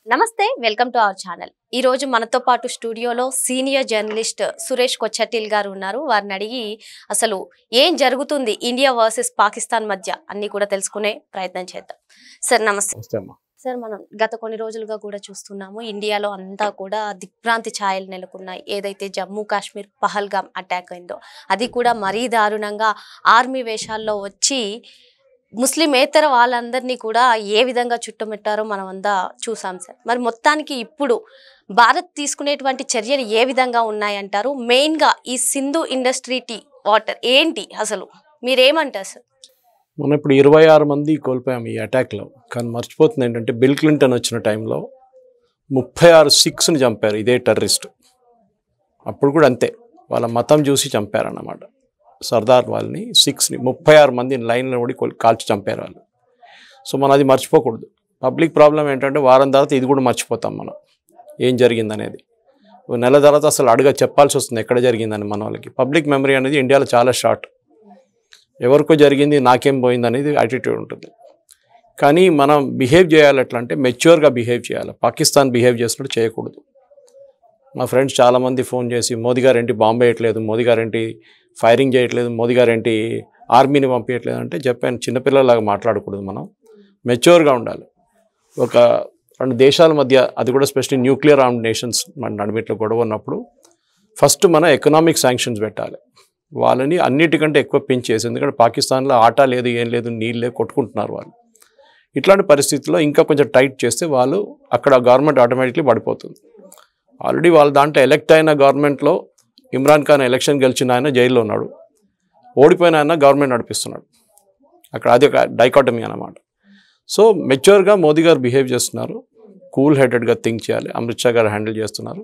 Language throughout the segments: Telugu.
నమస్తే వెల్కమ్ టు అవర్ ఛానల్. ఈ రోజు మనతో పాటు స్టూడియోలో సీనియర్ జర్నలిస్ట్ సురేష్ కొచ్చటిల్ గారు ఉన్నారు. వారిని అడిగి అసలు ఏం జరుగుతుంది ఇండియా వర్సెస్ పాకిస్తాన్ మధ్య అన్ని కూడా తెలుసుకునే ప్రయత్నం చేద్దాం. సార్ నమస్తే. సార్, మనం గత కొన్ని రోజులుగా కూడా చూస్తున్నాము ఇండియాలో అంతా కూడా దిగ్భ్రాంతి ఛాయలు నెలకొన్నాయి. ఏదైతే జమ్మూ కాశ్మీర్ పహల్గామ్ అటాక్ అయిందో అది కూడా మరీ దారుణంగా ఆర్మీ వేషాల్లో వచ్చి ముస్లిమేతర వాళ్ళందరినీ కూడా ఏ విధంగా చుట్టుముట్టారో మనం అంతా చూసాం సార్. మరి మొత్తానికి ఇప్పుడు భారత్ తీసుకునేటువంటి చర్యలు ఏ విధంగా ఉన్నాయంటారు? మెయిన్గా ఈ సింధు ఇండస్ట్రీ వాటర్ ఏంటి అసలు, మీరేమంటారు సార్? మనం ఇప్పుడు 26 మంది కోల్పోయాం ఈ అటాక్లో. కానీ మర్చిపోతుంది ఏంటంటే బిల్ క్లింటన్ వచ్చిన టైంలో 36 సిఖ్స్ని చంపారు ఇదే టెర్రరిస్ట్. అప్పుడు కూడా అంతే, వాళ్ళ మతం చూసి చంపారన్నమాట. సర్దార్ వాళ్ళని 6ని 36 మందిని లైన్లో కూడా కాల్చి చంపారు వాళ్ళు. సో మనం అది మర్చిపోకూడదు. పబ్లిక్ ప్రాబ్లం ఏంటంటే వారం తర్వాత ఇది కూడా మర్చిపోతాం మనం ఏం జరిగిందనేది. నెల తర్వాత అసలు చెప్పాల్సి వస్తుంది ఎక్కడ జరిగిందని మన వాళ్ళకి. పబ్లిక్ మెమరీ అనేది ఇండియాలో చాలా షార్ట్. ఎవరికో జరిగింది నాకేం పోయింది అనేది యాటిట్యూడ్ ఉంటుంది. కానీ మనం బిహేవ్ చేయాలి ఎట్లా అంటే మెచ్యూర్గా బిహేవ్ చేయాలి. పాకిస్తాన్ బిహేవ్ చేసినట్టు చేయకూడదు. మా ఫ్రెండ్స్ చాలామంది ఫోన్ చేసి మోదీ గారు ఏంటి బాంబు వేయట్లేదు, మోదీ గారు ఏంటి ఫైరింగ్ చేయట్లేదు, మోదీ గారు ఏంటి ఆర్మీని పంపించట్లేదు అంటే చెప్పాను, చిన్నపిల్లలాగా మాట్లాడకూడదు. మనం మెచ్యూర్గా ఉండాలి. ఒక 2 దేశాల మధ్య, అది కూడా స్పెషల్లీ న్యూక్లియర్ ఆర్మ్డ్ నేషన్స్ మన నడిమిట్లో గొడవ ఉన్నప్పుడు ఫస్ట్ మనం ఎకనామిక్ శాంక్షన్స్ పెట్టాలి. వాళ్ళని అన్నిటికంటే ఎక్కువ పెంచేసి, ఎందుకంటే పాకిస్తాన్లో ఆట లేదు, ఏం లేదు, నీళ్ళే కొట్టుకుంటున్నారు వాళ్ళు. ఇట్లాంటి పరిస్థితుల్లో ఇంకా కొంచెం టైట్ చేస్తే వాళ్ళు అక్కడ గవర్నమెంట్ ఆటోమేటిక్లీ పడిపోతుంది. ఆల్రెడీ వాళ్ళ దాంట్లో ఎలక్ట్ అయిన గవర్నమెంట్లో ఇమ్రాన్ ఖాన్ ఎలక్షన్ గెలిచిన ఆయన జైల్లో ఉన్నాడు, ఓడిపోయిన ఆయన గవర్నమెంట్ నడిపిస్తున్నాడు. అక్కడ అది ఒక డైకాటమీ అన్నమాట. సో మెచ్యూర్గా మోదీ గారు బిహేవ్ చేస్తున్నారు, కూల్ హెడెడ్గా థింక్ చేయాలి. అమిత్ షా గారు హ్యాండిల్ చేస్తున్నారు.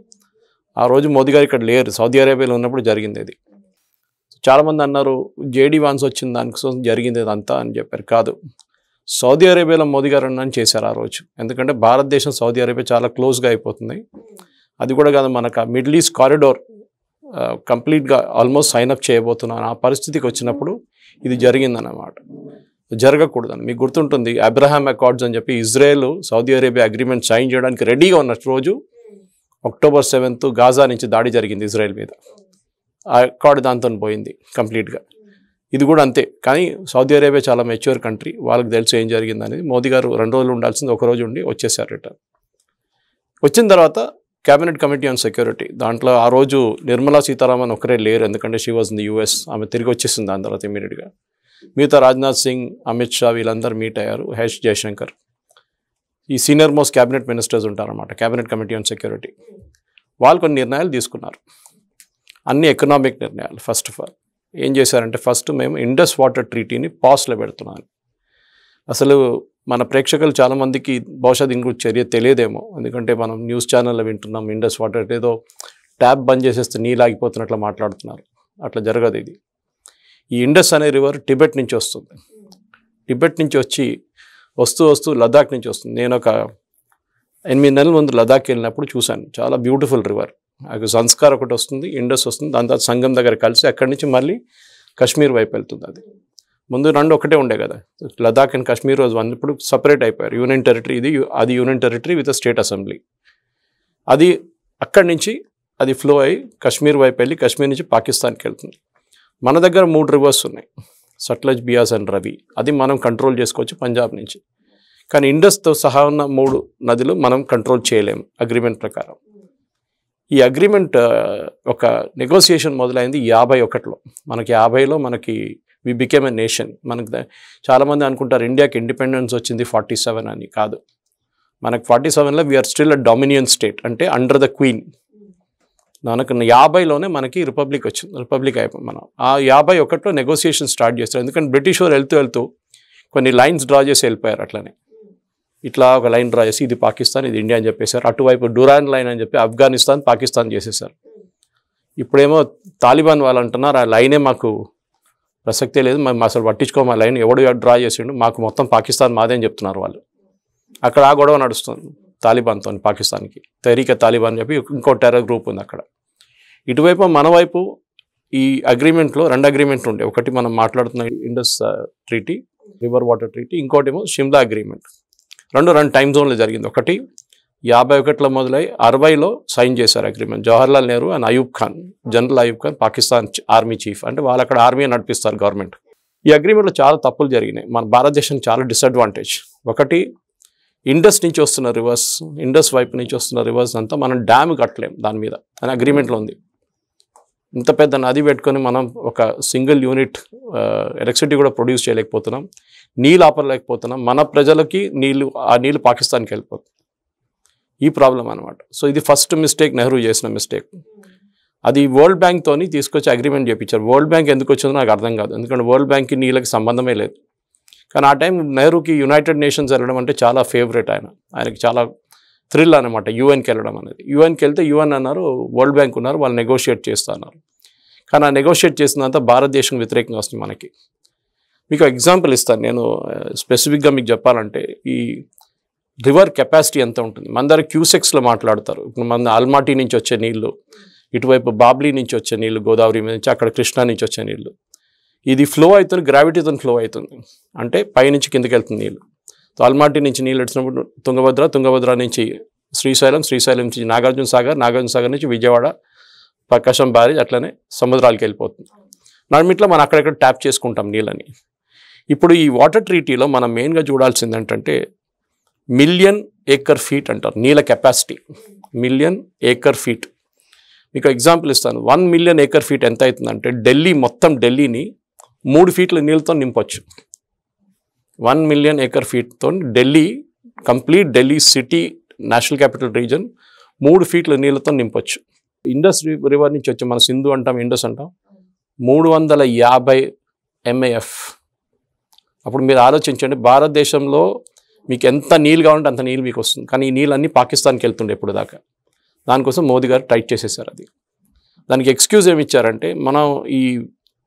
ఆ రోజు మోదీ గారు ఇక్కడ లేరు, సౌదీ అరేబియాలో ఉన్నప్పుడు జరిగింది ఇది. చాలామంది అన్నారు జేడీ వాన్స్ వచ్చిన దానికోసం జరిగింది ఇదంతా అని చెప్పారు. కాదు, సౌదీ అరేబియాలో మోదీ గారు అన్న చేశారు ఆ రోజు. ఎందుకంటే భారతదేశం సౌదీ అరేబియా చాలా క్లోజ్గా అయిపోతుంది. అది కూడా కాదు, మనకు మిడిల్ ఈస్ట్ కారిడోర్ కంప్లీట్గా ఆల్మోస్ట్ సైన్అప్ చేయబోతున్నాను. ఆ పరిస్థితికి వచ్చినప్పుడు ఇది జరిగిందన్నమాట. జరగకూడదని మీకు గుర్తుంటుంది, అబ్రహాం అకార్డ్స్ అని చెప్పి Israel Saudi Arabia agreement sign చేయడానికి రెడీగా ఉన్న రోజు అక్టోబర్ 7 గాజా నుంచి దాడి జరిగింది ఇజ్రాయెల్ మీద. ఆ అకార్డ్ దాంతో పోయింది కంప్లీట్గా. ఇది కూడా అంతే. కానీ సౌదీ అరేబియా చాలా మెచ్యూర్ కంట్రీ, వాళ్ళకి తెలుసు ఏం జరిగిందనేది. మోదీ గారు 2 రోజులు ఉండాల్సింది 1 రోజు ఉండి వచ్చేసారు రిటర్న్. వచ్చిన తర్వాత క్యాబినెట్ కమిటీ ఆన్ సెక్యూరిటీ, దాంట్లో ఆ రోజు నిర్మలా సీతారామన్ ఒకరే లేరు, ఎందుకంటే she was in the US. ఆమె తిరిగి వచ్చేసింది దాని తర్వాత ఇమీడియట్గా. మిగతా రాజ్నాథ్ సింగ్, అమిత్ షా వీళ్ళందరూ మీట్ అయ్యారు. హెచ్ జయశంకర్, ఈ సీనియర్ మోస్ట్ క్యాబినెట్ మినిస్టర్స్ ఉంటారన్నమాట క్యాబినెట్ కమిటీ ఆన్ సెక్యూరిటీ. వాళ్ళు కొన్ని నిర్ణయాలు తీసుకున్నారు, అన్ని ఎకనామిక్ నిర్ణయాలు. ఫస్ట్ ఆఫ్ ఆల్ ఏం చేశారంటే, ఫస్ట్ మేము ఇండస్ వాటర్ ట్రీటీని పాస్లో పెడుతున్నాను. అసలు మన ప్రేక్షకులు చాలామందికి బహుశా దీని గురించి చర్య తెలియదేమో, ఎందుకంటే మనం న్యూస్ ఛానల్లో వింటున్నాం ఇండస్ వాటర్ ఏదో ట్యాప్ బంద్ చేసేస్తే నీళ్ళు ఆగిపోతున్నట్లు మాట్లాడుతున్నారు. అట్లా జరగదు. ఇది ఈ ఇండస్ అనే రివర్ టిబెట్ నుంచి వస్తుంది. టిబెట్ నుంచి వస్తూ లదాఖ్ నుంచి వస్తుంది. నేను ఒక 8 నెలల ముందు లదాఖ్ వెళ్ళినప్పుడు చూశాను. చాలా బ్యూటిఫుల్ రివర్. సంస్కార్ ఒకటి వస్తుంది, ఇండస్ వస్తుంది, దాని తర్వాత సంగం దగ్గర కలిసి అక్కడి నుంచి మళ్ళీ కాశ్మీర్ వైపు వెళ్తుంది. అది ముందు 2 ఒకటే ఉండే కదా, లదాఖ్ అండ్ కాశ్మీర్ రోజు ఇప్పుడు సపరేట్ అయిపోయారు. యూనియన్ టెరిటరీ అది union territory with state assembly. అది అక్కడి నుంచి అది ఫ్లో అయ్యి కాశ్మీర్ వైపు వెళ్ళి కాశ్మీర్ నుంచి పాకిస్తాన్కి వెళ్తుంది. మన దగ్గర 3 రివర్స్ ఉన్నాయి, సట్లజ్, బియాస్ అండ్ రవి. అది మనం కంట్రోల్ చేసుకోవచ్చు పంజాబ్ నుంచి. కానీ ఇండస్తో సహా ఉన్న 3 నదులు మనం కంట్రోల్ చేయలేము అగ్రిమెంట్ ప్రకారం. ఈ అగ్రిమెంట్ ఒక నెగోసియేషన్ మొదలైంది 51లో. మనకి 50లో మనకి వి బికేమ్ ఎ నేషన్. మనకు చాలామంది అనుకుంటారు ఇండియాకి ఇండిపెండెన్స్ వచ్చింది 47 అని. కాదు, మనకు 47లో we're still a dominion state, అంటే అండర్ ద క్వీన్. మనకు 50లోనే మనకి రిపబ్లిక్ వచ్చింది, రిపబ్లిక్ అయిపోయి మనం ఆ 51లో నెగోసియేషన్ స్టార్ట్ చేస్తారు. ఎందుకంటే బ్రిటిష్ వారు వెళ్తూ కొన్ని లైన్స్ డ్రా చేసి వెళ్ళిపోయారు. అట్లనే ఇట్లా ఒక లైన్ డ్రా చేసి ఇది పాకిస్తాన్, ఇది ఇండియా అని చెప్పేశారు. అటువైపు డురాన్ లైన్ అని చెప్పి ఆఫ్ఘనిస్తాన్, పాకిస్తాన్ చేసేసారు. ఇప్పుడేమో తాలిబాన్ వాళ్ళు అంటున్నారు ఆ లైనే మాకు ప్రసక్తే లేదు, మేము అసలు పట్టించుకోము, ఆ లైన్ ఎవడు డ్రా చేసిండు, మాకు మొత్తం పాకిస్తాన్ మాదే అని చెప్తున్నారు వాళ్ళు. అక్కడ ఆ గొడవ నడుస్తుంది తాలిబాన్తో పాకిస్తాన్కి. తెహరీకే తాలిబాన్ అని చెప్పి ఇంకో టెర్రర్ గ్రూప్ ఉంది అక్కడ. ఇటువైపు మన వైపు ఈ అగ్రిమెంట్లో 2 అగ్రిమెంట్లు ఉండే. ఒకటి మనం మాట్లాడుతున్న Indus treaty, river water treaty, ఇంకోటేమో షిమ్లా అగ్రిమెంట్. 2 టైం జోన్లో జరిగింది. ఒకటి 51లో మొదలై 60లో సైన్ చేశారు agreement. Jawaharlal Nehru and Ayub Khan, general Ayub Khan Pakistan army chief, అంటే వాళ్ళు అక్కడ ఆర్మీ నడిపిస్తారు గవర్నమెంట్. ఈ అగ్రిమెంట్లో చాలా తప్పులు జరిగినాయి. మన భారతదేశం చాలా డిసడ్వాంటేజ్. ఒకటి, ఇండస్ నుంచి వస్తున్న రివర్స్, ఇండస్ వైపు నుంచి వస్తున్న రివర్స్ అంతా మనం డ్యామ్ కట్టలేం దాని మీద అని అగ్రిమెంట్లో ఉంది. ఇంత పెద్ద నది పెట్టుకొని మనం ఒక సింగిల్ యూనిట్ ఎలక్ట్రిసిటీ కూడా ప్రొడ్యూస్ చేయలేకపోతున్నాం, నీళ్ళు ఆపలేకపోతున్నాం. మన ప్రజలకి ఆ నీళ్ళు పాకిస్తాన్కి వెళ్ళిపోతుంది. ఈ ప్రాబ్లం అనమాట. సో ఇది ఫస్ట్ మిస్టేక్, నెహ్రూ చేసిన మిస్టేక్. అది వరల్డ్ బ్యాంక్తోని తీసుకొచ్చి అగ్రిమెంట్ చేయించారు. వరల్డ్ బ్యాంక్ ఎందుకు వచ్చిందో నాకు అర్థం కాదు, ఎందుకంటే వరల్డ్ బ్యాంక్కి నీళ్ళకి సంబంధమే లేదు. కానీ ఆ టైం నెహ్రూకి యునైటెడ్ నేషన్స్ వెళ్ళడం అంటే చాలా ఫేవరెట్. ఆయనకి చాలా థ్రిల్ అనమాట యుఎన్కి వెళ్ళడం అనేది. యుఎన్కి వెళ్తే యుఎన్ అన్నారు, వరల్డ్ బ్యాంక్ ఉన్నారు, వాళ్ళు నెగోషియేట్ చేస్తా అన్నారు. కానీ ఆ నెగోషియేట్ చేసినంత భారతదేశం వ్యతిరేకంగా వస్తుంది మనకి. మీకు ఎగ్జాంపుల్ ఇస్తాను నేను, స్పెసిఫిక్గా మీకు చెప్పాలంటే ఈ రివర్ కెపాసిటీ ఎంత ఉంటుంది. మన దగ్గర క్యూసెక్స్లో మాట్లాడతారు. ఇప్పుడు మన అల్మాటీ నుంచి వచ్చే నీళ్లు, ఇటువైపు బాబ్లీ నుంచి వచ్చే నీళ్లు, గోదావరి మీద నుంచి, అక్కడ కృష్ణా నుంచి వచ్చే నీళ్లు, ఇది ఫ్లో అవుతుంది, గ్రావిటీతో ఫ్లో అవుతుంది, అంటే పైనుంచి కిందకి వెళ్తుంది నీళ్ళు. సో అల్మాటీ నుంచి నీళ్ళు వచ్చినప్పుడు తుంగభద్ర నుంచి శ్రీశైలం నుంచి నాగార్జున సాగర్ నుంచి విజయవాడ, ప్రకాశం బ్యారేజ్, అట్లనే సముద్రాలకు వెళ్ళిపోతుంది. నడిమిట్లో మనం అక్కడెక్కడ ట్యాప్ చేసుకుంటాం నీళ్ళని. ఇప్పుడు ఈ వాటర్ ట్రీటీలో మనం మెయిన్గా చూడాల్సింది ఏంటంటే మిలియన్ ఏకర్ ఫీట్ అంటారు నీళ్ళ కెపాసిటీ. Million acre feet. మీకు ఎగ్జాంపుల్ ఇస్తాను. 1 మిలియన్ ఏకర్ ఫీట్ ఎంత అవుతుందంటే ఢిల్లీని 3 ఫీట్ల నీళ్ళతో నింపొచ్చు. 1 మిలియన్ ఏకర్ ఫీట్తో complete Delhi city, national capital region 3 ఫీట్ల నీళ్ళతో నింపొచ్చు. ఇండస్ రివర్ నుంచి వచ్చి మన సింధు అంటాం, ఇండస్ అంటాం, 350 MAF. అప్పుడు మీరు ఆలోచించండి, భారతదేశంలో మీకు ఎంత నీళ్ళు కావాలంటే అంత నీళ్ళు మీకు వస్తుంది. కానీ ఈ నీళ్ళన్నీ పాకిస్తాన్కి వెళ్తుండే ఇప్పుడు దాకా. దానికోసం మోదీ గారు టైట్ చేసేసారు. దానికి ఎక్స్క్యూజ్ ఏమి ఇచ్చారంటే, మనం ఈ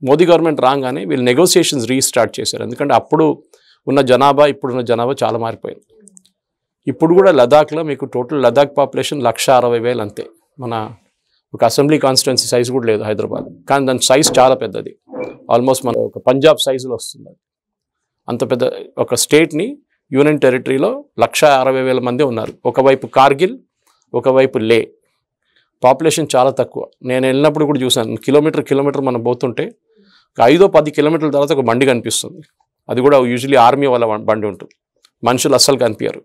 మోదీ గవర్నమెంట్ రాగానే వీళ్ళు నెగోసియేషన్స్ రీస్టార్ట్ చేశారు. ఎందుకంటే అప్పుడు ఉన్న జనాభా ఇప్పుడున్న జనాభా చాలా మారిపోయింది. ఇప్పుడు కూడా లదాఖ్లో మీకు టోటల్ లదాఖ్ పాపులేషన్ 160,000 అంతే. మన ఒక అసెంబ్లీ కాన్స్టిట్యున్సీ సైజు కూడా లేదు హైదరాబాద్, కానీ దాని సైజ్ చాలా పెద్దది. ఆల్మోస్ట్ మన ఒక పంజాబ్ సైజులో వస్తుంది. అంత పెద్ద ఒక స్టేట్ని యూనియన్ టెరిటరీలో 160,000 మంది ఉన్నారు. ఒకవైపు కార్గిల్, ఒకవైపు లే. పాపులేషన్ చాలా తక్కువ. నేను వెళ్ళినప్పుడు కూడా చూసాను, కిలోమీటర్ మనం పోతుంటే 5-10 కిలోమీటర్ల తర్వాత ఒక బండి కనిపిస్తుంది. అది కూడా యూజువలీ ఆర్మీ వాళ్ళ బండి ఉంటుంది. మనుషులు అస్సలు కనిపించరు.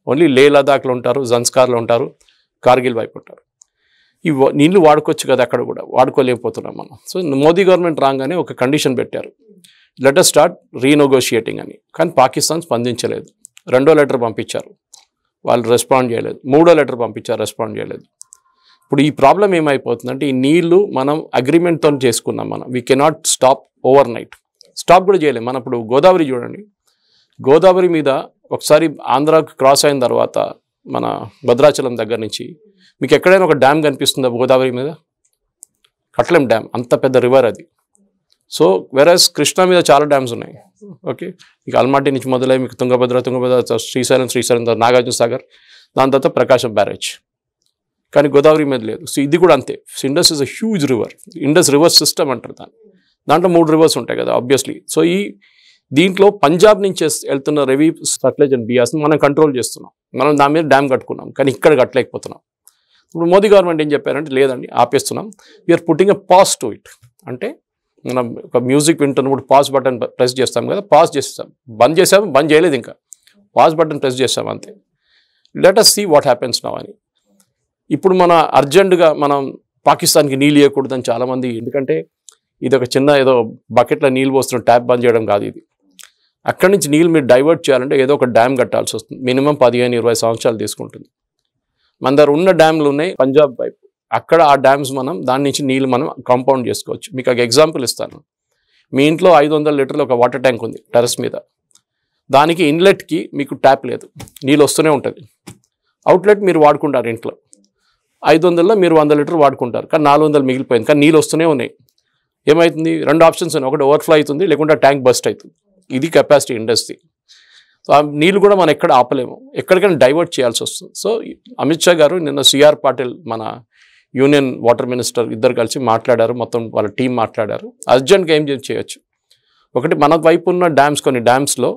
ఓన్లీ లే లదాఖ్లో ఉంటారు, జన్స్కార్లో ఉంటారు, కార్గిల్ వైపు ఉంటారు. ఈ నీళ్ళు వాడుకోవచ్చు కదా, అక్కడ కూడా వాడుకోలేకపోతున్నాం మనం. సో మోదీ గవర్నమెంట్ రాగానే ఒక కండిషన్ పెట్టారు, లెట్ us స్టార్ట్ రీనెగోషియేటింగ్ అని. కానీ పాకిస్తాన్ స్పందించలేదు. 2వ లెటర్ పంపించారు, వాళ్ళు రెస్పాండ్ చేయలేదు. 3వ లెటర్ పంపించారు, రెస్పాండ్ చేయలేదు. ఇప్పుడు ఈ ప్రాబ్లం ఏమైపోతుందంటే, ఈ నీళ్లు మనం అగ్రిమెంట్తో చేసుకున్నాం. We cannot stop over night. Stop కూడా చేయలేము. మనం ఇప్పుడు గోదావరి చూడండి, గోదావరి మీద ఒకసారి ఆంధ్రాకి క్రాస్ అయిన తర్వాత మన భద్రాచలం దగ్గర నుంచి మీకు ఎక్కడైనా ఒక డ్యామ్ కనిపిస్తుందా గోదావరి మీద? కట్లేం డ్యామ్, అంత పెద్ద రివర్ అది. సో వెరస్ కృష్ణా మీద చాలా డ్యామ్స్ ఉన్నాయి. ఓకే, మీకు అల్మాటీ నుంచి మొదలై మీకు తుంగభద్ర, శ్రీశైలం తర్వాత నాగార్జున సాగర్, దాని తర్వాత ప్రకాశం బ్యారేజ్. కానీ గోదావరి మీద లేదు. సో ఇది కూడా అంతే. Indus is a huge river. Indus river system అంటారు దాంట్లో 3 రివర్స్ ఉంటాయి కదా ఆబ్వియస్లీ. సో దీంట్లో పంజాబ్ నుంచి వెళ్తున్న రవి, సట్లెజ్ అండ్ బియాస్ని మనం కంట్రోల్ చేస్తున్నాం. మనం దాని మీద డ్యామ్ కట్టుకున్నాం, కానీ ఇక్కడ కట్టలేకపోతున్నాం. ఇప్పుడు మోదీ గవర్నమెంట్ ఏం చెప్పారంటే, లేదండి ఆపేస్తున్నాం, we're putting a pause to it. అంటే మనం ఒక మ్యూజిక్ వింటున్నప్పుడు పాజ్ బటన్ ప్రెస్ చేస్తాం కదా, పాజ్ చేస్తాం, బంద్ చేయలేదు, ఇంకా పాజ్ బటన్ ప్రెస్ చేస్తాం అంతే. Let us see what happens now అని. ఇప్పుడు మన అర్జెంటుగా మనం పాకిస్తాన్కి నీళ్ళు ఇవ్వకూడదని చాలామంది, ఎందుకంటే ఇది ఒక చిన్న ఏదో బకెట్లో నీళ్ళు పోస్తున్న ట్యాప్ బంద్ చేయడం కాదు ఇది. అక్కడి నుంచి నీళ్ళు మీరు డైవర్ట్ చేయాలంటే ఏదో ఒక డ్యామ్ కట్టాల్సి వస్తుంది. మినిమం 15-20 సంవత్సరాలు తీసుకుంటుంది. మన దగ్గర ఉన్న డ్యామ్లు ఉన్నాయి పంజాబ్ వైపు, అక్కడ ఆ డ్యామ్స్ దాని నుంచి నీళ్ళు మనం కాంపౌండ్ చేసుకోవచ్చు. మీకు ఒక ఎగ్జాంపుల్ ఇస్తాను. మీ ఇంట్లో 500 లీటర్లు ఒక వాటర్ ట్యాంక్ ఉంది టెర్రస్ మీద, దానికి ఇన్లెట్కి మీకు ట్యాప్ లేదు, నీళ్ళు వస్తూనే ఉంటుంది. అవుట్లెట్ మీరు వాడుకుంటారు ఇంట్లో, 500లో మీరు 100 లీటర్ వాడుకుంటారు, కానీ 400 మిగిలిపోయింది, కానీ నీళ్ళు వస్తూనే ఉన్నాయి. ఏమవుతుంది? 2 ఆప్షన్స్ ఉన్నాయి, ఒకటి ఓవర్ఫ్లో అవుతుంది, లేకుంటే ట్యాంక్ బస్ట్ అవుతుంది. ఇది కెపాసిటీ ఇండస్ట్రీ. సో ఆ నీళ్ళు కూడా మనం ఎక్కడ ఆపలేము, ఎక్కడికైనా డైవర్ట్ చేయాల్సి వస్తుంది. సో అమిత్ షా గారు నిన్న సిఆర్ పాటిల్ మన యూనియన్ వాటర్ మినిస్టర్ ఇద్దరు కలిసి మాట్లాడారు, మొత్తం వాళ్ళ టీం మాట్లాడారు. అర్జెంట్గా ఏం చేయొచ్చు, ఒకటి మన వైపు ఉన్న డ్యామ్స్, కొన్ని డ్యామ్స్లో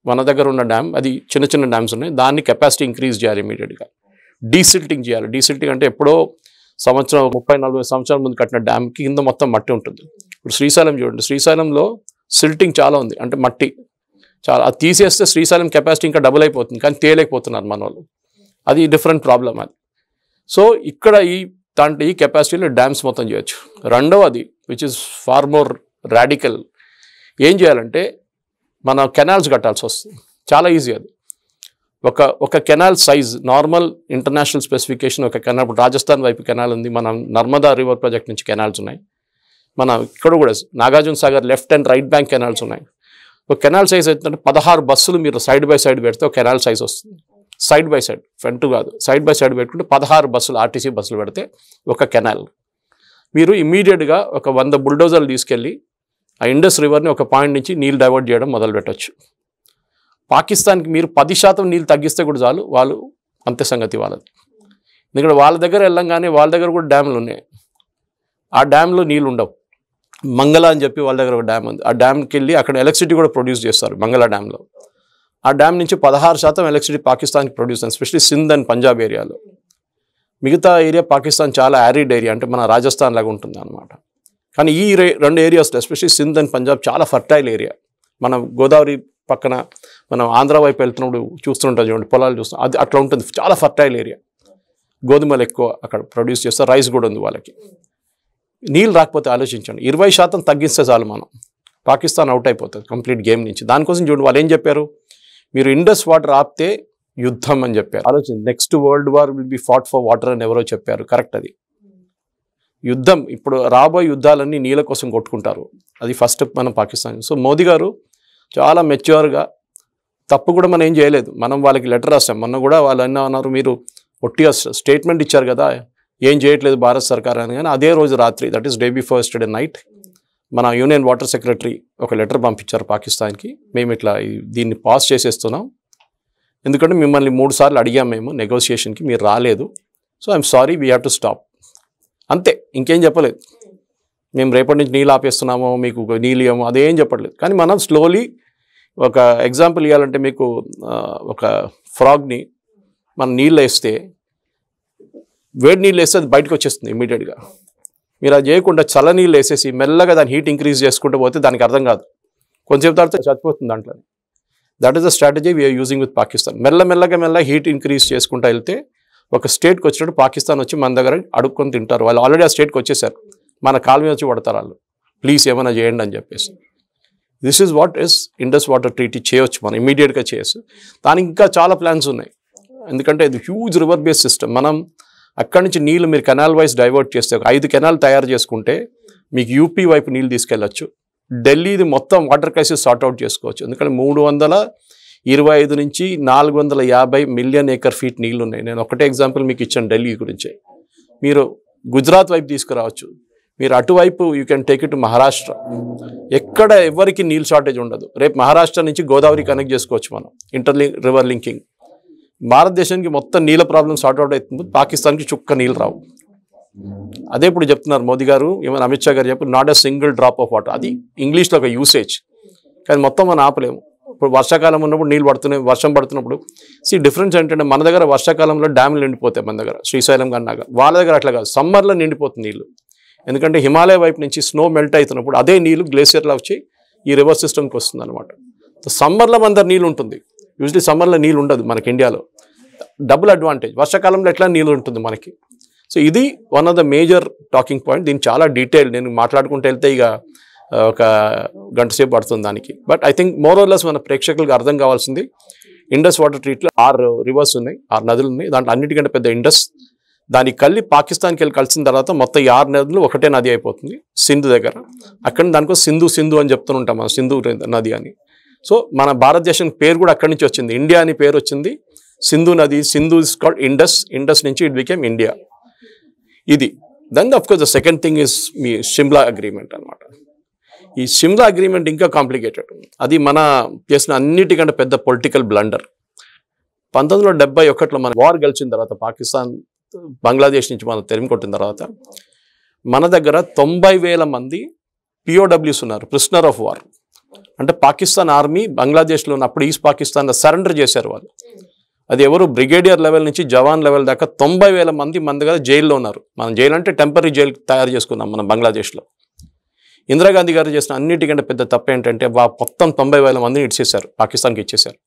మన దగ్గర ఉన్న డ్యామ్ అది చిన్న డ్యామ్స్ ఉన్నాయి, దాన్ని కెపాసిటీ ఇంక్రీజ్ చేయాలి ఇమీడియట్గా. డీసిల్టింగ్ చేయాలి. డీసిల్టింగ్ అంటే ఎప్పుడో సంవత్సరం 30-40 సంవత్సరాల ముందు కట్టిన డ్యామ్కి కింద మొత్తం మట్టి ఉంటుంది. ఇప్పుడు శ్రీశైలం చూడండి, శ్రీశైలంలో సిల్టింగ్ చాలా ఉంది, అంటే మట్టి చాలా, అది తీసేస్తే శ్రీశైలం కెపాసిటీ ఇంకా డబుల్ అయిపోతుంది, కానీ తేలేకపోతున్నారు మన వాళ్ళు. అది డిఫరెంట్ ప్రాబ్లం అది. సో ఇక్కడ దాంట్లో ఈ కెపాసిటీలో డ్యామ్స్ మొత్తం చేయొచ్చు. రెండవది which is far more radical, ఏం చేయాలంటే మన కెనాల్స్ కట్టాల్సి వస్తుంది. చాలా ఈజీ అది. ఒక canal size normal international specification ఒక కెనాల్, ఇప్పుడు రాజస్థాన్ వైపు కెనాల్ ఉంది, మన నర్మదా రివర్ ప్రాజెక్ట్ నుంచి కెనాల్స్ ఉన్నాయి, మన ఇక్కడ కూడా Nagarjuna Sagar left and right bank canals ఉన్నాయి. ఒక కెనాల్ సైజ్ అవుతుందంటే 16 బస్సులు మీరు సైడ్ బై సైడ్ పెడితే ఒక కెనాల్ సైజ్ వస్తుంది. సైడ్ బై సైడ్, ఫ్రంట్ కాదు, సైడ్ బై సైడ్ పెట్టుకుంటే 16 బస్సులు ఆర్టీసీ బస్సులు పెడితే ఒక కెనాల్. మీరు ఇమీడియట్గా ఒక 100 బుల్డోజర్లు తీసుకెళ్ళి ఆ ఇండస్ రివర్ని ఒక పాయింట్ నుంచి నీళ్ళు డైవర్ట్ చేయడం మొదలు పెట్టచ్చు. పాకిస్తాన్కి మీరు 10% నీళ్ళు తగ్గిస్తే కూడా చాలు, వాళ్ళు అంతే సంగతి వాళ్ళది. ఎందుకంటే వాళ్ళ దగ్గర వెళ్ళంగానే వాళ్ళ దగ్గర కూడా డ్యామ్లు ఉన్నాయి, ఆ డ్యామ్లో నీళ్ళు ఉండవు. మంగళ అని చెప్పి వాళ్ళ దగ్గర ఒక డ్యామ్ ఉంది, ఆ డ్యామ్కి వెళ్ళి అక్కడ ఎలక్ట్రిసిటీ కూడా ప్రొడ్యూస్ చేస్తారు మంగళ డ్యామ్లో. ఆ డ్యామ్ నుంచి 16% ఎలక్ట్రిసిటీ పాకిస్తాన్కి ప్రొడ్యూస్ అవుతుంది, ఎస్పెషల్లీ సింధ్ అండ్ పంజాబ్ ఏరియాలో. మిగతా ఏరియా పాకిస్తాన్ చాలా యారిడ్ ఏరియా, అంటే మన రాజస్థాన్ లాగా ఉంటుంది అనమాట. కానీ ఈ 2 ఏరియాస్లో ఎస్పెషల్లీ సింధ్ అండ్ పంజాబ్ చాలా ఫర్టైల్ ఏరియా. మనం గోదావరి పక్కన మనం ఆంధ్ర వైపు వెళ్తున్నప్పుడు చూస్తుంటాం చూడండి, పొలాలు చూస్తాం, అది అట్లా ఉంటుంది, చాలా ఫర్టైల్ ఏరియా. గోధుమలు ఎక్కువ అక్కడ ప్రొడ్యూస్ చేస్తారు, రైస్ కూడా ఉంది వాళ్ళకి. నీళ్ళు రాకపోతే ఆలోచించండి, 20% తగ్గిస్తే చాలు మనం, పాకిస్తాన్ అవుట్ అయిపోతుంది కంప్లీట్ గేమ్ నుంచి. దానికోసం చూడండి వాళ్ళు ఏం చెప్పారు, మీరు ఇండస్ వాటర్ ఆపితే యుద్ధం అని చెప్పారు. ఆలోచించి next world war will be fought for water అని ఎవరో చెప్పారు, కరెక్ట్. అది యుద్ధం, ఇప్పుడు రాబోయే యుద్ధాలన్నీ నీళ్ళ కోసం కొట్టుకుంటారు, అది ఫస్ట్ మనం పాకిస్తాన్. సో మోదీ గారు చాలా మెచ్యూర్గా, తప్పు కూడా మనం ఏం చేయలేదు, మనం వాళ్ళకి లెటర్ రాస్తాం. మొన్న కూడా వాళ్ళు అన్నారు, మీరు ఒట్టిగా స్టేట్మెంట్ ఇచ్చారు కదా ఏం చేయట్లేదు భారత సర్కార్ అని. కానీ అదే రోజు రాత్రి, that is day before yesterday night, మన యూనియన్ వాటర్ సెక్రటరీ ఒక లెటర్ పంపించారు పాకిస్తాన్కి, మేము ఇట్లా దీన్ని పాస్ చేసేస్తున్నాం, ఎందుకంటే మిమ్మల్ని 3 సార్లు అడిగాం మేము నెగోసియేషన్కి, మీరు రాలేదు, so I'm sorry we have to stop, అంతే, ఇంకేం చెప్పలేదు. మేము రేపటి నుంచి నీళ్ళు ఆపేస్తున్నామో మీకు నీళ్ళు ఇవ్వమో అదేం చెప్పట్లేదు. కానీ మనం స్లోలీ, ఒక ఎగ్జాంపుల్ ఇవ్వాలంటే మీకు, ఒక ఫ్రాగ్ని మనం నీళ్ళు వేస్తే, వేడి నీళ్ళు వేస్తే అది బయటకు వచ్చేస్తుంది ఇమీడియట్గా. మీరు అది చేయకుండా చల్ల నీళ్ళు వేసేసి మెల్లగా దాని హీట్ ఇంక్రీజ్ చేసుకుంటూ పోతే దానికి అర్థం కాదు, కొంచెం తర్వాత చచ్చిపోతుంది దాంట్లో. That is the strategy we're using with Pakistan. మెల్లగా హీట్ ఇంక్రీజ్ చేసుకుంటూ వెళ్తే ఒక స్టేట్కి వచ్చినట్టు పాకిస్తాన్ వచ్చి మన దగ్గర అడుక్కొని తింటారు. వాళ్ళు ఆల్రెడీ ఆ స్టేట్కి వచ్చేసారు, మన కాలు మీద వచ్చి పడతారు వాళ్ళు, ప్లీజ్ ఏమైనా చేయండి అని చెప్పేసి. This is what is Indus water treaty చేయొచ్చు మనం, ఇమీడియట్గా చేయొచ్చు. దానికి ఇంకా చాలా ప్లాన్స్ ఉన్నాయి, ఎందుకంటే ఇది హ్యూజ్ రివర్ బేస్డ్ సిస్టమ్. మనం అక్కడి నుంచి నీళ్ళు మీరు కెనాల్ వైజ్ డైవర్ట్ చేస్తే, ఒక 5 కెనాల్ తయారు చేసుకుంటే మీకు యూపీ వైపు నీళ్ళు తీసుకెళ్ళచ్చు. ఢిల్లీది మొత్తం వాటర్ క్రైసిస్ సార్ట్అవుట్ చేసుకోవచ్చు, ఎందుకంటే 325 నుంచి 450 మిలియన్ ఏకర్ ఫీట్ నీళ్ళు ఉన్నాయి. నేను ఒకటే ఎగ్జాంపుల్ మీకు ఇచ్చాను ఢిల్లీ గురించి. మీరు గుజరాత్ వైపు తీసుకురావచ్చు, మీరు అటువైపు you can take it to Maharashtra. ఎక్కడ ఎవరికి నీళ్ళు షార్టేజ్ ఉండదు. రేపు మహారాష్ట్ర నుంచి గోదావరి కనెక్ట్ చేసుకోవచ్చు మనం, రివర్ లింకింగ్. భారతదేశానికి మొత్తం నీళ్ళ ప్రాబ్లం సార్ట్అవుట్ అవుతుంది, పాకిస్తాన్కి చుక్క నీళ్ళు రావు. అదే ఇప్పుడు చెప్తున్నారు మోదీ గారు, ఏమైనా అమిత్ షా గారు చెప్పారు, not a single drop of water. అది ఇంగ్లీష్లో ఒక యూసేజ్, కానీ మొత్తం మనం ఆపలేము. ఇప్పుడు వర్షాకాలం ఉన్నప్పుడు నీళ్ళు పడుతున్నాయి, వర్షం పడుతున్నప్పుడు డిఫరెన్స్ ఏంటంటే మన దగ్గర వర్షాకాలంలో డ్యాములు నిండిపోతాయి, మన దగ్గర శ్రీశైలం కన్నాగా, వాళ్ళ దగ్గర అట్లా కాదు, సమ్మర్లో నిండిపోతుంది నీళ్ళు. ఎందుకంటే హిమాలయ వైపు నుంచి స్నో మెల్ట్ అవుతున్నప్పుడు అదే నీళ్ళు గ్లేసియర్లో వచ్చి ఈ రివర్ సిస్టమ్కి వస్తుంది అనమాట. సమ్మర్లో మన దగ్గర నీళ్ళు ఉంటుంది, యూజువలీ సమ్మర్లో నీళ్ళు ఉండదు మనకి ఇండియాలో, డబుల్ అడ్వాంటేజ్. వర్షాకాలంలో ఎట్లా నీళ్ళు ఉంటుంది మనకి. సో ఇది one of the major talking point. దీన్ని చాలా డీటెయిల్ నేను మాట్లాడుకుంటూ వెళ్తే ఇక ఒక గంట సేపు పడుతుంది దానికి. But I think more or less మన ప్రేక్షకులకు అర్థం కావాల్సింది, ఇండస్ వాటర్ ట్రీట్లో 6 రివర్స్ ఉన్నాయి, 6 నదులు ఉన్నాయి. దాంట్లో అన్నిటికంటే పెద్ద ఇండస్. దానికి కలిసి పాకిస్తాన్కి వెళ్ళి కలిసిన తర్వాత మొత్తం ఈ 6 నదులు ఒకటే నది అయిపోతుంది సింధు దగ్గర. అక్కడ దానికో సింధు అని చెప్తూ ఉంటాం మనం, సింధు నది అని. సో మన భారతదేశం పేరు కూడా అక్కడి నుంచి వచ్చింది, ఇండియా అని పేరు వచ్చింది. సింధు నది, Sindhu is called Indus, Indus నుంచి ఇట్ బికేమ్ ఇండియా. ఇది then of course the second thing is మీ షిమ్లా అగ్రిమెంట్ అనమాట. ఈ షిమ్లా అగ్రిమెంట్ ఇంకా కాంప్లికేటెడ్. అది మన చేసిన అన్నిటికంటే పెద్ద పొలిటికల్ బ్లండర్. 1971లో మన వార్ గెలిచిన తర్వాత, పాకిస్తాన్ బంగ్లాదేశ్ నుంచి మనం తెరిమి కొట్టిన తర్వాత, మన దగ్గర 90,000 మంది POWs ఉన్నారు, ప్రిజనర్ ఆఫ్ వార్. అంటే పాకిస్తాన్ ఆర్మీ బంగ్లాదేశ్లో ఉన్నప్పుడు ఈస్ట్ పాకిస్తాన్లో సరెండర్ చేశారు వాళ్ళు. అది ఎవరు బ్రిగేడియర్ లెవెల్ నుంచి జవాన్ లెవెల్ దాకా 90,000 మంది మన దగ్గర జైల్లో ఉన్నారు. మనం జైలు అంటే టెంపరీ జైలు తయారు చేసుకున్నాం మనం బంగ్లాదేశ్లో. ఇందిరాగాంధీ గారు చేసిన అన్నిటికంటే పెద్ద తప్పు ఏంటంటే మొత్తం 90,000 మందిని ఇచ్చేశారు, పాకిస్తాన్కి ఇచ్చేశారు.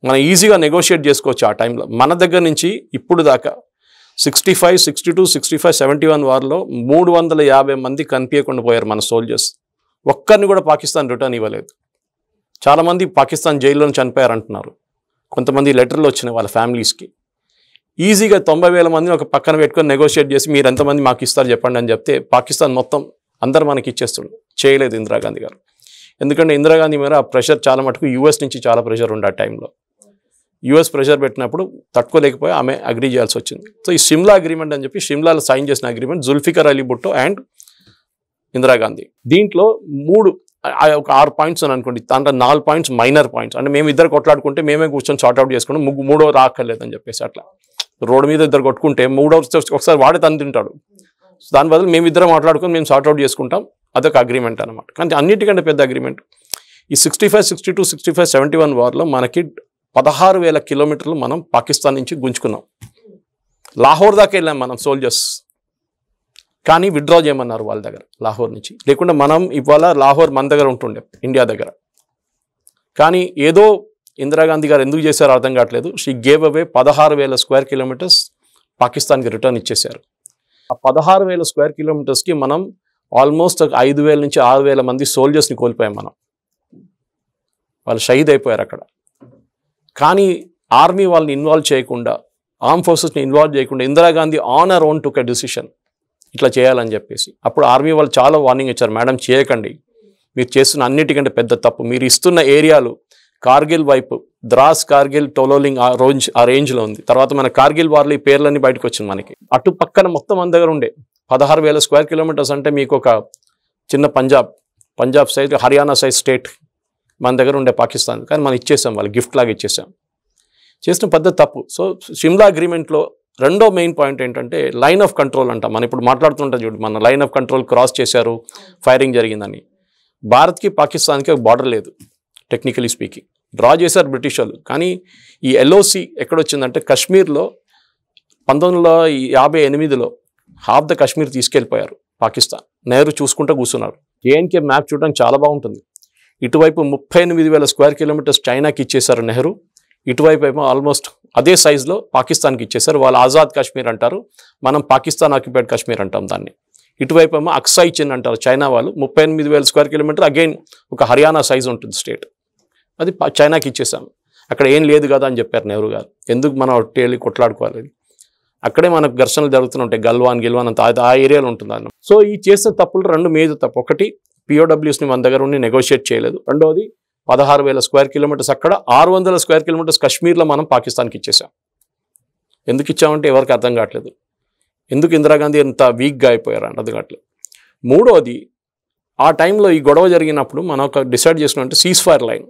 మనం ఈజీగా నెగోషియేట్ చేసుకోవచ్చు ఆ టైంలో. మన దగ్గర నుంచి ఇప్పుడు దాకా 65, 62, 65, 71 వార్లో 350 మంది కనిపించకుండా పోయారు మన సోల్జర్స్. ఒక్కరిని కూడా పాకిస్తాన్ రిటర్న్ ఇవ్వలేదు. చాలామంది పాకిస్తాన్ జైల్లోనే చనిపోయారు అంటున్నారు. కొంతమంది లెటర్లు వచ్చినాయి వాళ్ళ ఫ్యామిలీస్కి. ఈజీగా 90,000 మందిని ఒక పక్కన పెట్టుకొని నెగోషియేట్ చేసి మీరు ఎంతమంది మాకు ఇస్తారు చెప్పండి అని చెప్తే పాకిస్తాన్ మొత్తం అందరు మనకి ఇచ్చేస్తుండే. చేయలేదు ఇందిరాగాంధీ గారు. ఎందుకంటే ఇందిరాగాంధీ మీద ఆ ప్రెషర్ చాలా మటుకు యూఎస్ నుంచి చాలా ప్రెషర్ ఉండే ఆ టైంలో. యూఎస్ ప్రెషర్ పెట్టినప్పుడు తట్టుకోలేకపోయి ఆమె అగ్రీ చేయాల్సి వచ్చింది. సో ఈ సిమ్లా అగ్రిమెంట్ అని చెప్పి సిమ్లాలో సైన్ చేసిన అగ్రిమెంట్ జుల్ఫికర్ అలీ భుట్టో అండ్ ఇందిరాగాంధీ. దీంట్లో 6 పాయింట్స్ అని అనుకోండి, దాంట్లో 4 పాయింట్స్ మైనర్ పాయింట్స్. అంటే మేము ఇద్దరు కొట్లాడుకుంటే మేమే కూర్చొని సార్ట్అవుట్ చేసుకుంటాం, మూడో రాక్కర్లేదని చెప్పేసి అట్లా రోడ్డు మీద ఇద్దరు కొట్టుకుంటే మూడో ఒకసారి వాడే తను తింటాడు. దాని బదులు మేము ఇద్దరం మాట్లాడుకొని మేము సార్ట్అవుట్ చేసుకుంటాం, అదొక అగ్రిమెంట్ అనమాట. కానీ అన్నిటికంటే పెద్ద అగ్రిమెంట్ ఈ 65, 62, 65, 71 వార్లో మనకి 16,000 కిలోమీటర్లు మనం పాకిస్తాన్ నుంచి గుంజుకున్నాం. లాహోర్ దాకా వెళ్ళాం మనం సోల్జర్స్. కానీ విత్డ్రా చేయమన్నారు వాళ్ళ దగ్గర లాహోర్ నుంచి. లేకుండా మనం ఇవాళ లాహోర్ మన దగ్గర ఉంటుండే ఇండియా దగ్గర. కానీ ఏదో ఇందిరాగాంధీ గారు ఎందుకు చేశారో అర్థం కావట్లేదు. She gave away 16,000 square kilometres పాకిస్తాన్కి రిటర్న్ ఇచ్చేశారు. ఆ 16,000 స్క్వేర్ కిలోమీటర్స్కి మనం ఆల్మోస్ట్ 5,000 నుంచి 6,000 మంది సోల్జర్స్ని కోల్పోయాం మనం. వాళ్ళు షహీద్ అయిపోయారు అక్కడ. కానీ ఆర్మీ వాళ్ళని ఇన్వాల్వ్ చేయకుండా, ఆర్మ్ ఫోర్సెస్ని ఇన్వాల్వ్ చేయకుండా Indira Gandhi on her own took a decision ఇట్లా చేయాలని చెప్పేసి. అప్పుడు ఆర్మీ వాళ్ళు చాలా వార్నింగ్ ఇచ్చారు, మేడం చేయకండి, మీరు చేస్తున్న అన్నిటికంటే పెద్ద తప్పు. మీరు ఇస్తున్న ఏరియాలు కార్గిల్ వైపు ద్రాస్, కార్గిల్, టోలోలింగ్ ఆ రేంజ్లో ఉంది. తర్వాత మన కార్గిల్ వార్లు ఈ పేర్లన్నీ బయటకు వచ్చింది మనకి. అటు పక్కన మొత్తం మన దగ్గర ఉండే 16,000 స్క్వేర్ కిలోమీటర్స్ అంటే మీకు ఒక చిన్న Punjab size, Haryana size state మన దగ్గర ఉండే పాకిస్తాన్. కానీ మనం ఇచ్చేసాం, వాళ్ళు గిఫ్ట్ లాగా ఇచ్చేసాం. చేసిన పద్ధతి తప్పు. సో సిమ్లా అగ్రిమెంట్లో రెండో మెయిన్ పాయింట్ ఏంటంటే లైన్ ఆఫ్ కంట్రోల్ అంటాం. మనం ఇప్పుడు మాట్లాడుతుంటాం చూడు, మన లైన్ ఆఫ్ కంట్రోల్ క్రాస్ చేశారు, ఫైరింగ్ జరిగిందని. భారత్కి పాకిస్తాన్కి ఒక బార్డర్ లేదు టెక్నికలీ స్పీకింగ్. డ్రా చేశారు బ్రిటిష్ వాళ్ళు. కానీ ఈ ఎల్ఓసి ఎక్కడొచ్చిందంటే కశ్మీర్లో 1958లో హాఫ్ ద కశ్మీర్ తీసుకెళ్ళిపోయారు పాకిస్తాన్. నెహ్రూ చూసుకుంటూ కూర్చున్నారు. జేఎన్కే మ్యాప్ చూడడానికి చాలా బాగుంటుంది. ఇటువైపు 38,000 స్క్వేర్ కిలోమీటర్స్ చైనాకి ఇచ్చేశారు నెహ్రూ. ఇటువైపు ఏమో ఆల్మోస్ట్ అదే సైజులో పాకిస్తాన్కి ఇచ్చేశారు. వాళ్ళు ఆజాద్ కాశ్మీర్ అంటారు, మనం పాకిస్తాన్ ఆక్యుపైడ్ కాశ్మీర్ అంటాం దాన్ని. ఇటువైపు ఏమో అక్సాయ్ చిన్ అంటారు చైనా వాళ్ళు. 38,000 స్క్వేర్ కిలోమీటర్, అగైన్ ఒక హర్యానా సైజ్ ఉంటుంది స్టేట్. అది చైనాకి ఇచ్చేసాం. అక్కడ ఏం లేదు కదా అని చెప్పారు నెహ్రూ గారు. ఎందుకు మనం వెళ్ళి కొట్లాడుకోవాలి, అక్కడే మనకు ఘర్షణలు జరుగుతుంటాయి, గిల్వాన్ అంత ఆ ఏరియాలో ఉంటుంది అన్న. సో ఈ చేసిన తప్పులు రెండు మేజర్ తప్పు. ఒకటి, పిఓడబ్ల్యూస్ని మన దగ్గర ఉండి నెగోషియేట్ చేయలేదు. రెండవది 16,000 స్క్వేర్ కిలోమీటర్స్ అక్కడ, 600 స్క్వేర్ కిలోమీటర్స్ కశ్మీర్లో మనం పాకిస్తాన్కి ఇచ్చేసాం. ఎందుకు ఇచ్చామంటే ఎవరికి అర్థం కావట్లేదు. ఎందుకు ఇందిరాగాంధీ ఎంత వీక్గా అయిపోయారు అంటే అర్థం కావట్లేదు. మూడవది, ఆ టైంలో ఈ గొడవ జరిగినప్పుడు మనం ఒక డిసైడ్ చేసుకున్నట్టు సీజ్ ఫైర్ లైన్,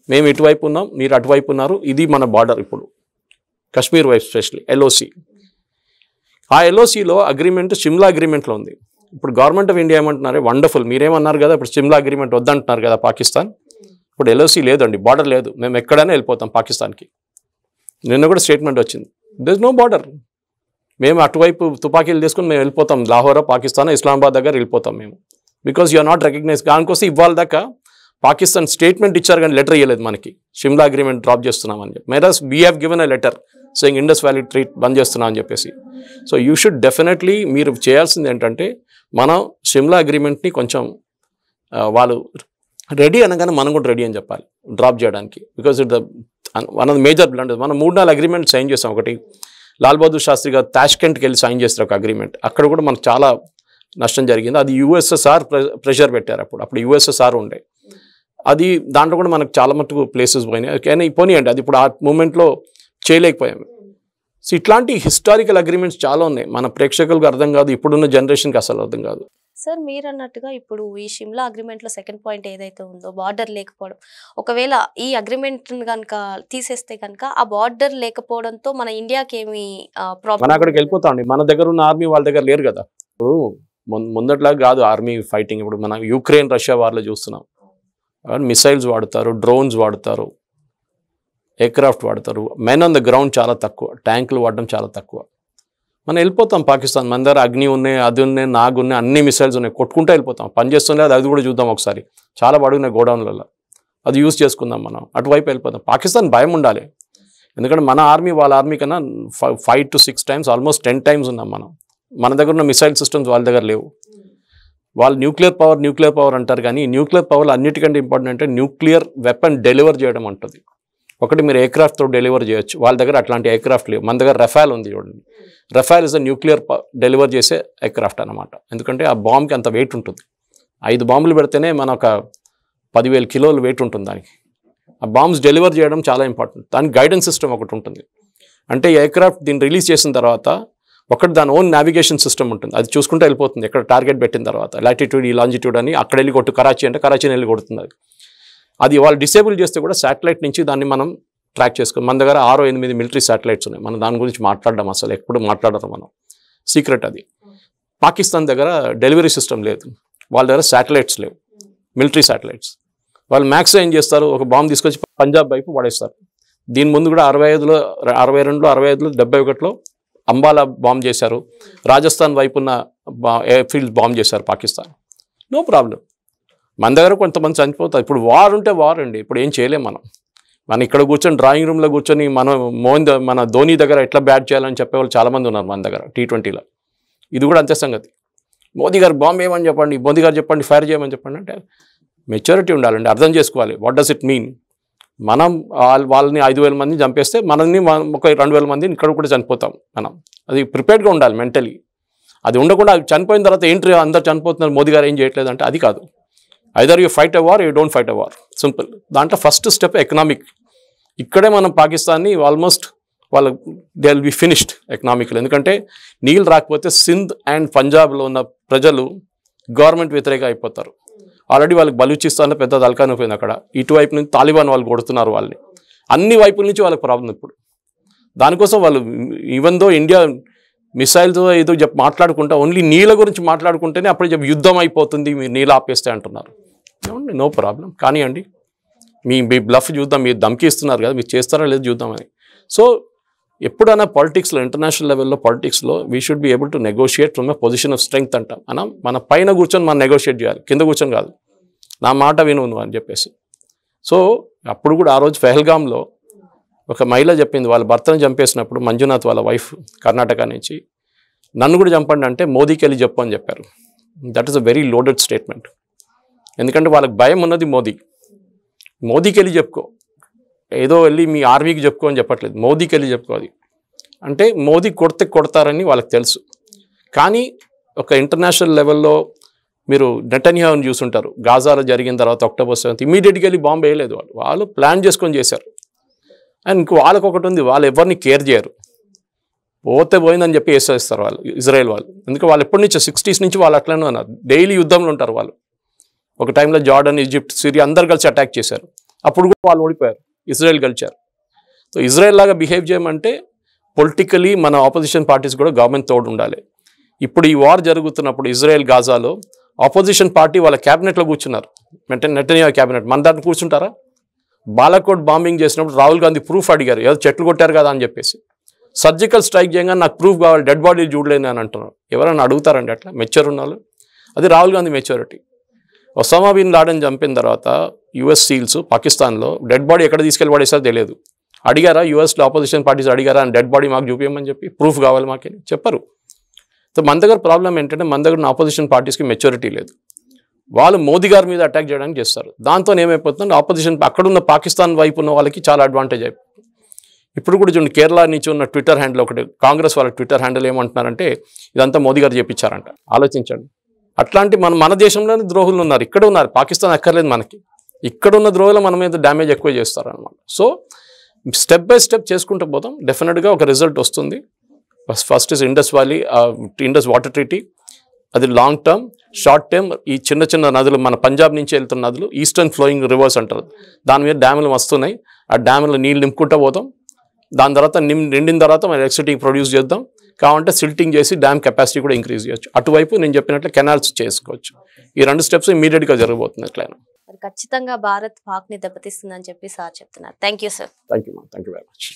మేము ఇటువైపు ఉన్నాం, మీరు అటువైపు ఉన్నారు, ఇది మన బార్డర్. ఇప్పుడు కశ్మీర్ వైపు స్పెషల్లీ ఎల్ఓసి. ఆ ఎల్ఓసిలో అగ్రిమెంట్ సిమ్లా అగ్రిమెంట్లో ఉంది. ఇప్పుడు గవర్నమెంట్ ఆఫ్ ఇండియా ఏమంటున్నారు, వండర్ఫుల్, మీరేమన్నారు కదా ఇప్పుడు సిమ్లా అగ్రిమెంట్ వద్దంటున్నారు కదా పాకిస్తాన్. ఇప్పుడు ఎల్ఓసి లేదండి, బార్డర్ లేదు, మేము ఎక్కడైనా వెళ్ళిపోతాం పాకిస్తాన్కి. నిన్న కూడా స్టేట్మెంట్ వచ్చింది, దర్ ఇస్ నో బార్డర్, మేము అటువైపు తుపాకీలు తీసుకుని మేము వెళ్ళిపోతాం, లాహోర్ పాకిస్తాన్, ఇస్లామాబాద్ దగ్గర వెళ్ళిపోతాం మేము, because you are not recognize. దానికోసం ఇవాళ దాకా పాకిస్తాన్ స్టేట్మెంట్ ఇచ్చారు కానీ లెటర్ ఇవ్వలేదు మనకి, సిమ్లా అగ్రిమెంట్ డ్రాప్ చేస్తున్నామని చెప్పి. Whereas we have given a letter saying Indus valley treaty బంద్ చేస్తున్నాం అని చెప్పేసి. సో యూ షుడ్ డెఫినెట్లీ మీరు చేయాల్సింది ఏంటంటే మనం సిమ్లా అగ్రిమెంట్ని కొంచెం వాళ్ళు రెడీ అనగానే మనం కూడా రెడీ అని చెప్పాలి డ్రాప్ చేయడానికి. Because it one of the major blunders. మనం 3-4 అగ్రిమెంట్ సైన్ చేస్తాం. ఒకటి, లాల్ బహదూర్ శాస్త్రి గారు తాష్కెంట్కి వెళ్ళి సైన్ చేస్తారు ఒక అగ్రిమెంట్, అక్కడ కూడా మనకు చాలా నష్టం జరిగింది. అది యుఎస్ఎస్ఆర్ ప్రెషర్ పెట్టారు. అప్పుడు యుఎస్ఎస్ఆర్ ఉండే అది, దాంట్లో కూడా మనకు చాలా మటుకు ప్లేసెస్ పోయినాయి. కానీ పోనీయండి, అది ఇప్పుడు ఆ మూమెంట్లో చేయలేకపోయాము. సో ఇట్లాంటి హిస్టారికల్ అగ్రిమెంట్స్ చాలా ఉన్నాయి, మన ప్రేక్షకులకు అర్థం కాదు, ఇప్పుడున్న జనరేషన్కి అసలు అర్థం కాదు. సార్ మీరు అన్నట్టుగా ఇప్పుడు ఈ సిమ్లా అగ్రిమెంట్లో సెకండ్ పాయింట్ ఏదైతే ఉందో బార్డర్ లేకపోవడం, ఒకవేళ ఈ అగ్రిమెంట్ కనుక తీసేస్తే కనుక ఆ బార్డర్ లేకపోవడంతో మన ఇండియాకి ఏమి ప్రాబ్లం? మన అక్కడికి వెళ్ళిపోతామండి, మన దగ్గర ఉన్న ఆర్మీ వాళ్ళ దగ్గర లేరు కదా. ఇప్పుడు ముందట్లాగా కాదు ఆర్మీ ఫైటింగ్. ఇప్పుడు మనం యుక్రెయిన్ రష్యా వార్లో చూస్తున్నాం, మిసైల్స్ వాడతారు, డ్రోన్స్ వాడతారు, ఎయిర్క్రాఫ్ట్ వాడతారు, మెన్ ఆన్ ద గ్రౌండ్ చాలా తక్కువ, ట్యాంకులు వాడడం చాలా తక్కువ. మనం వెళ్ళిపోతాం పాకిస్తాన్, మన దగ్గర అగ్ని ఉన్నాయి, అది ఉన్నాయి, నాగ్ ఉన్నాయి, అన్ని మిసైల్స్ ఉన్నాయి, కొట్టుకుంటూ వెళ్ళిపోతాం. పని చేస్తుండే అది కూడా చూద్దాం ఒకసారి, చాలా పడున్నాయి గోడౌన్లలో, అది యూజ్ చేసుకుందాం మనం, అటువైపు వెళ్ళిపోతాం. పాకిస్తాన్ భయం ఉండాలి, ఎందుకంటే మన ఆర్మీ వాళ్ళ ఆర్మీ కన్నా 5 to 6 times ఆల్మోస్ట్ 10 times ఉన్నాం మనం. మన దగ్గర ఉన్న మిసైల్ సిస్టమ్స్ వాళ్ళ దగ్గర లేవు. వాళ్ళు న్యూక్లియర్ పవర్ అంటారు, కానీ న్యూక్లియర్ పవర్ అన్నిటికంటే ఇంపార్టెంట్ అంటే న్యూక్లియర్ వెపన్ డెలివర్ చేయడం ఉంటుంది. ఒకటి మీరు ఎయిర్క్రాఫ్ట్తో డెలివర్ చేయొచ్చు, వాళ్ళ దగ్గర అట్లాంటి ఎయిర్క్రాఫ్ట్ లేవు. మన దగ్గర రఫాల్ ఉంది చూడండి, రఫాల్ ఇస్ ద న్యూక్లియర్ డెలివర్ చేసే ఎయిర్క్రాఫ్ట్ అనమాట. ఎందుకంటే ఆ బాంబ్కి అంత వెయిట్ ఉంటుంది, 5 బాంబులు పెడితేనే మన ఒక 10,000 కిలోలు వెయిట్ ఉంటుంది దానికి. ఆ బాంబ్స్ డెలివర్ చేయడం చాలా ఇంపార్టెంట్. దానికి గైడెన్స్ సిస్టమ్ ఒకటి ఉంటుంది. అంటే ఎయిర్క్రాఫ్ట్ దీన్ని రిలీజ్ చేసిన తర్వాత ఒకటి దాని ఓన్ నావిగేషన్ సిస్టమ్ ఉంటుంది, అది చూసుకుంటూ వెళ్ళిపోతుంది ఎక్కడ టార్గెట్ పెట్టిన తర్వాత, లాటిట్యూడ్ ఈ లాంజిట్యూడ్ అని, అక్కడ వెళ్ళి కొట్టు, కరాచీ అంటే కరాచీని వెళ్ళి కొడుతుంది. అది వాళ్ళు డిసేబుల్ చేస్తే కూడా శాటిలైట్ నుంచి దాన్ని మనం ట్రాక్ చేసుకోవాలి. మన దగ్గర 6-8 మిలిటరీ శాటిలైట్స్ ఉన్నాయి, మనం దాని గురించి మాట్లాడడం అసలు ఎప్పుడు మాట్లాడరు, మనం సీక్రెట్ అది. పాకిస్తాన్ దగ్గర డెలివరీ సిస్టమ్ లేదు, వాళ్ళ దగ్గర శాటిలైట్స్ లేవు, మిలిటరీ శాటిలైట్స్. వాళ్ళు మ్యాక్స్ ఏం చేస్తారు, ఒక బాంబు తీసుకొచ్చి పంజాబ్ వైపు పడేస్తారు. దీని ముందు కూడా 62, 71లో అంబాలా బాంబ్ చేశారు, రాజస్థాన్ వైపు ఉన్న ఎయిర్ఫీల్డ్ బాంబ్ చేశారు పాకిస్తాన్. నో ప్రాబ్లం, మన దగ్గర కొంతమంది చనిపోతారు. ఇప్పుడు వార్ ఉంటే వార్ అండి, ఇప్పుడు ఏం చేయలేం మనం ఇక్కడ కూర్చొని డ్రాయింగ్ రూమ్లో కూర్చొని మన ధోని దగ్గర ఎట్లా బ్యాట్ చేయాలని చెప్పేవాళ్ళు చాలామంది ఉన్నారు మన దగ్గర T20లో. ఇది కూడా అంతే సంగతి. మోదీ గారు బాంబ్ వేయమని చెప్పండి, మోదీ గారు చెప్పండి ఫైర్ చేయమని చెప్పండి అంటే మెచ్యూరిటీ ఉండాలండి, అర్థం చేసుకోవాలి వాట్ డస్ ఇట్ మీన్. మనం వాళ్ళని 5,000 మందిని చంపేస్తే మనల్ని ఒక 2,000 మందిని ఇక్కడ కూడా చనిపోతాం మనం. అది ప్రిపేర్డ్గా ఉండాలి మెంటలీ. అది ఉండకుండా చనిపోయిన తర్వాత ఏంటి అందరు చనిపోతున్నారు, మోదీ గారు ఏం చేయట్లేదు అంటే అది కాదు. Either you fight a war, you don't fight a war, simple. దాంట్లో ఫస్ట్ స్టెప్ ఎకనామిక్. ఇక్కడే మనం పాకిస్తాన్ని almost they will be finished economical. ఎందుకంటే నీళ్ళు రాకపోతే సింధ్ అండ్ పంజాబ్లో ఉన్న ప్రజలు గవర్నమెంట్ వ్యతిరేక అయిపోతారు. ఆల్రెడీ వాళ్ళకి బలూచిస్తాన్లో పెద్ద దళకాని పోయింది, అక్కడ ఇటువైపు నుంచి తాలిబాన్ వాళ్ళు కొడుతున్నారు వాళ్ళని, అన్ని వైపుల నుంచి వాళ్ళకి ప్రాబ్లం ఇప్పుడు. దానికోసం వాళ్ళు ఈవెన్ దో ఇండియా మిసైల్తో ఏదో మాట్లాడుకుంటా ఓన్లీ నీళ్ళ గురించి మాట్లాడుకుంటేనే అప్పుడు యుద్ధం అయిపోతుంది, మీరు నీళ్ళు ఆపేస్తే అంటున్నారు. నో ప్రాబ్లం, కానివ్వండి, మీ బ్లఫ్ చూద్దాం, మీరు ధమ్కి ఇస్తున్నారు కదా, మీరు చేస్తారా లేదు చూద్దామని. సో ఎప్పుడైనా పాలిటిక్స్లో, ఇంటర్నేషనల్ లెవెల్లో పాలిటిక్స్లో we should be able to negotiate from a position of strength అంటాం. మన పైన కూర్చొని మనం నెగోషియేట్ చేయాలి, కింద కూర్చొని కాదు, నా మాట విను అని చెప్పేసి. సో అప్పుడు కూడా ఆ రోజు పెహల్గాంలో ఒక మహిళ చెప్పింది, వాళ్ళ భర్తను చంపేసినప్పుడు మంజునాథ్ వాళ్ళ వైఫ్ కర్ణాటక నుంచి, నన్ను కూడా చంపండి అంటే మోదీకి వెళ్ళి చెప్పు అని చెప్పారు. That is a very loaded statement. ఎందుకంటే వాళ్ళకి భయం ఉన్నది మోదీకి వెళ్ళి చెప్పుకో, ఏదో వెళ్ళి మీ ఆర్మీకి చెప్పుకో అని చెప్పట్లేదు, మోదీకి వెళ్ళి చెప్పుకోవాలి. అంటే మోదీ కొడతారని వాళ్ళకి తెలుసు. కానీ ఒక ఇంటర్నేషనల్ లెవెల్లో మీరు నెటన్యాహుని చూసుంటారు, గాజాలో జరిగిన తర్వాత October 7th ఇమీడియట్గా వెళ్ళి బాంబు వేయలేదు, వాళ్ళు ప్లాన్ చేసుకొని చేశారు. అండ్ ఇంకో వాళ్ళకి ఒకటి ఉంది, వాళ్ళు ఎవరిని కేర్ చేయరు, పోయిందని చెప్పి వేసేస్తారు వాళ్ళు, ఇజ్రాయెల్ వాళ్ళు. ఎందుకంటే వాళ్ళు ఎప్పటి నుంచో 60s నుంచి వాళ్ళు అట్లనే ఉన్నారు, డైలీ యుద్ధంలో ఉంటారు వాళ్ళు. ఒక టైంలో జార్డన్, ఈజిప్ట్, సిరియా అందరు కలిసి అటాక్ చేశారు, అప్పుడు కూడా వాళ్ళు ఓడిపోయారు, ఇజ్రాయెల్ గెలిచారు. సో ఇజ్రాయెల్ లాగా బిహేవ్ చేయమంటే పొలిటికలీ మన ఆపోజిషన్ పార్టీస్ కూడా గవర్నమెంట్ తోడు ఉండాలి. ఇప్పుడు ఈ వార్ జరుగుతున్నప్పుడు ఇజ్రాయెల్ గాజాలో ఆపోజిషన్ పార్టీ వాళ్ళ క్యాబినెట్లో కూర్చున్నారు, నెటన్యాహు క్యాబినెట్. మన దాంట్లో కూర్చుంటారా? బాలాకోట్ బాంబింగ్ చేసినప్పుడు రాహుల్ గాంధీ ప్రూఫ్ అడిగారు, ఏదో చెట్లు కొట్టారు కదా అని చెప్పేసి. సర్జికల్ స్ట్రైక్ చేయగా నాకు ప్రూఫ్ కావాలి, డెడ్ బాడీ చూడలేను అని అంటున్నారు. ఎవరైనా అడుగుతారండి అట్లా? మెచ్యూర్ ఉన్న వాళ్ళు. అది Rahul Gandhi maturity. Osama bin Laden చంపిన తర్వాత US సీల్స్ పాకిస్తాన్లో డెడ్ బాడీ ఎక్కడ తీసుకెళ్ళి పడేసారో తెలియదు. అడిగారా USలో ఆపోజిషన్ పార్టీస్ అడిగారా అని, డెడ్ బాడీ మాకు చూపించమని చెప్పి, ప్రూఫ్ కావాలి మాకేని చెప్పరు. సో మన దగ్గర ప్రాబ్లం ఏంటంటే మన దగ్గర ఉన్న ఆపోజిషన్ పార్టీస్కి మెచ్యూరిటీ లేదు, వాళ్ళు మోదీ గారి మీద అటాక్ చేయడానికి చేస్తారు. దాంతో ఏమైపోతుందంటే ఆపోజిషన్ అక్కడున్న పాకిస్తాన్ వైపు ఉన్న వాళ్ళకి చాలా అడ్వాంటేజ్ అయిపోతుంది. ఇప్పుడు కూడా చూడండి, కేరళ నుంచి ఉన్న ట్విట్టర్ హ్యాండిల్ ఒకటి, కాంగ్రెస్ వాళ్ళ ట్విట్టర్ హ్యాండిల్ ఏమంటున్నారంటే ఇదంతా మోదీ గారు చేపించారంట. ఆలోచించండి. అట్లాంటి మన దేశంలోనే ద్రోహులు ఉన్నారు, ఇక్కడ ఉన్నారు, పాకిస్తాన్ అక్కర్లేదు మనకి. ఇక్కడ ఉన్న ద్రోహులు మన మీద డ్యామేజ్ ఎక్కువ చేస్తారనమాట. సో స్టెప్ బై స్టెప్ చేసుకుంటూ పోతాం, డెఫినెట్గా ఒక రిజల్ట్ వస్తుంది. First is Indus water treaty, అది లాంగ్ టర్మ్. షార్ట్ టర్మ్ ఈ చిన్న చిన్న నదులు, మన పంజాబ్ నుంచి వెళ్తున్న నదులు, ఈస్టర్న్ ఫ్లోయింగ్ రివర్స్ అంటారు, దాని మీద డ్యాములు వస్తున్నాయి. ఆ డ్యాములో నీళ్ళు నింపుకుంటూ పోతాం. దాని తర్వాత నిండిన తర్వాత మనం ఎలక్ట్రిసిటీ ప్రొడ్యూస్ చేద్దాం. కావాలంటే సిల్టింగ్ చేసి డ్యామ్ కెపాసిటీ కూడా ఇంక్రీజ్ చేయొచ్చు. అటువైపు నేను చెప్పినట్లు కెనాల్స్ చేసుకోవచ్చు. ఈ 2 స్టెప్స్ ఇమీడియట్గా జరగబోతుంది ఎట్లయినా. అది ఖచ్చితంగా భారత్ పాక్ ని దెబ్బతీస్తుందని చెప్పి సార్ చెప్తున్నారు. Thank you sir. Thank you very much.